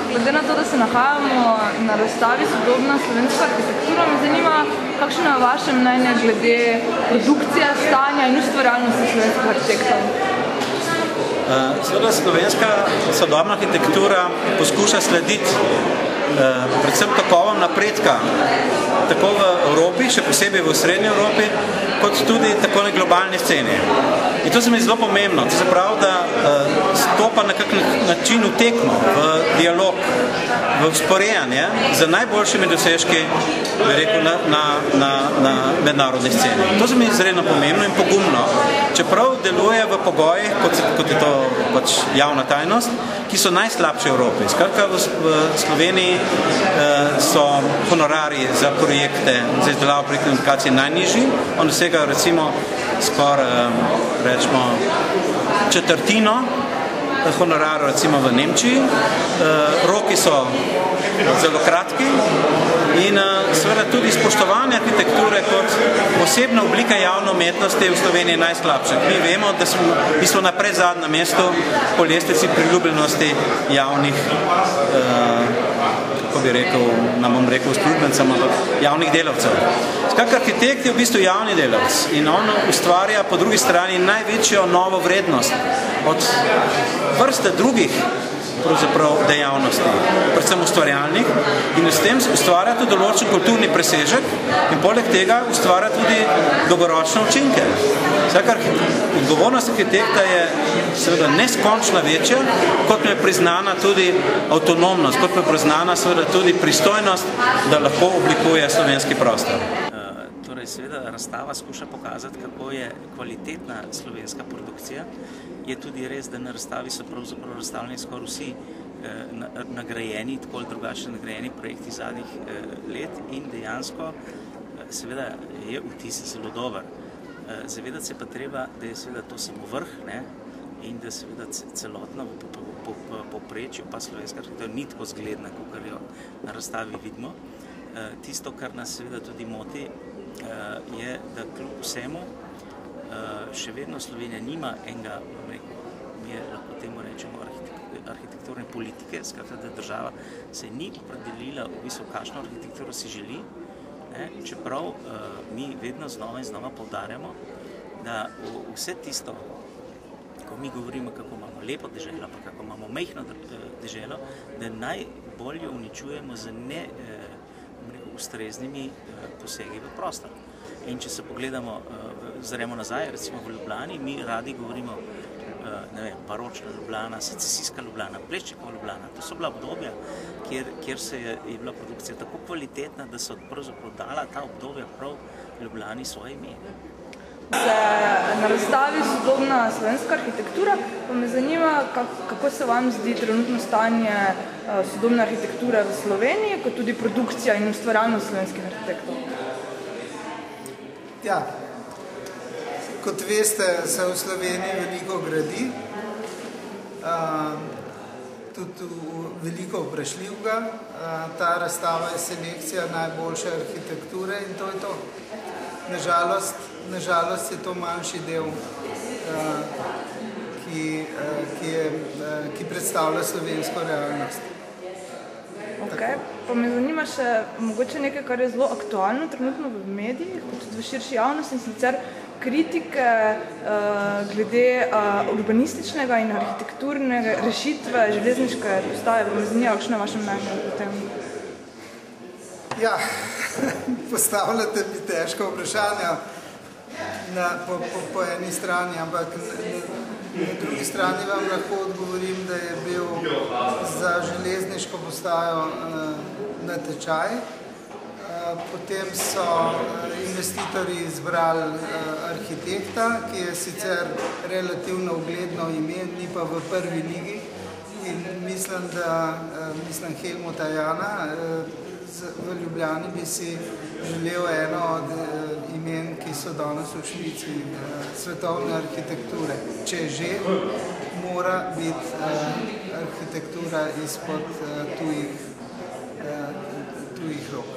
glede na to, da se nahajamo na razstavi Sodobna slovenska arhitektura, me zanima, kakšno je vaše mnenje glede produkcije, stanja in ustvarjalnosti slovenskih arhitektov? Seveda slovenska sodobna arhitektura poskuša slediti predvsem tokovom napredka, tako v Evropi, še posebej v srednji Evropi, kot tudi tako na globalni sceni. In to se mi zelo pomembno, to se pravi, da stopa na kak način v tekmo, v dialog, v vzporejanje z najboljšimi dosežki, bi rekel, na mednarodni sceni. To se mi izredno pomembno in pogumno, čeprav deluje v pogojih, kot je to pač javna tajnost, ki so najslabši v Evropi. Skratka, v Sloveniji so honorarji za projekte, za izdelavo projektne dokumentacije najnižji. On dosegajo recimo skoraj, rečemo, četrtino honorarov recimo v Nemčiji. Roki so zelo kratki in seveda tudi spoštovanje arhitekture kot posebna oblika javne umetnosti je v Sloveniji najslabša. Mi vemo, da smo v bistvu na predzadnjem mestu po lestvici priljubljenosti javnih, kako bi rekel, nam bom rekel uslužbencem, ampak javnih delavcev. Skratka, arhitekt je v bistvu javni delavc in on ustvarja po drugi strani največjo novo vrednost od vrste drugih pravzaprav dejavnosti, predvsem ustvarjalnih, in s tem ustvarja tudi določen kulturni presežek in poleg tega ustvarja tudi dolgoročne učinke. Vsaka odgovornost arhitekta je seveda neskončno večja, kot mu je priznana tudi avtonomnost, kot mu je priznana seveda tudi pristojnost, da lahko oblikuje slovenski prostor. Torej, seveda, razstava skuša pokazati, kako je kvalitetna slovenska produkcija. Je tudi res, da na razstavi so pravzaprav razstavljeni skoraj vsi nagrajeni, tako ali drugače nagrajeni projekti zadnjih let in dejansko seveda je vtis zelo dober. Zavedati se pa treba, da je seveda to samo vrh, ne, in da seveda celotno povprečju pa slovenska arhitektura ni tako zgledna, kot jo na razstavi vidimo. Tisto, kar nas seveda tudi moti, je, da kljub vsemu še vedno Slovenija nima enega, mi lahko temu rečemo, arhitekturne politike, skratka, da država se ni opredelila v bistvu, kakšno arhitekturo si želi, čeprav mi vedno znova in znova poudarjamo, da vse tisto, ko mi govorimo, kako imamo lepo deželo, pa kako imamo majhno deželo, da najbolje uničujemo z ustreznimi posegi v prostor. In če se pogledamo, zremo nazaj, recimo v Ljubljani, mi radi govorimo, ne vem, baročna Ljubljana, secesijska Ljubljana, Plečnikova Ljubljana. To so bila obdobja, kjer je bila produkcija tako kvalitetna, da so pravzaprav dala ta obdobja prav Ljubljani svoje ime. Na razstavi Sodobna slovenska arhitektura, pa me zanima, kako se vam zdi trenutno stanje sodobne arhitekture v Sloveniji, kot tudi produkcija in ustvarjalnost slovenskih arhitektov. Ja, kot veste, se v Sloveniji veliko gradi, tudi veliko vprašljivega. Ta razstava je selekcija najboljše arhitekture in to je to. Nažalost je to manjši del, ki predstavlja slovensko realnost. Ok, pa me zanima še mogoče nekaj, kar je zelo aktualno trenutno v medijih, kot tudi v širši javnosti, in sicer kritike glede urbanističnega in arhitekturne rešitve železniške postaje. Me zanima, kakšno je vaše mnenje o tem? Ja, postavljate mi težko vprašanje po eni strani, ampak na drugi strani vam lahko odgovorim, da je bil za železniško postajo natečaj. Potem so investitorji izbrali arhitekta, ki je sicer relativno ugledno ime, ni pa v prvi ligi. In mislim Helmuta Jana, v Ljubljani bi si želel eno od imen, ki so danes v špici svetovne arhitekture. Če že, mora biti arhitektura izpod tujih rok.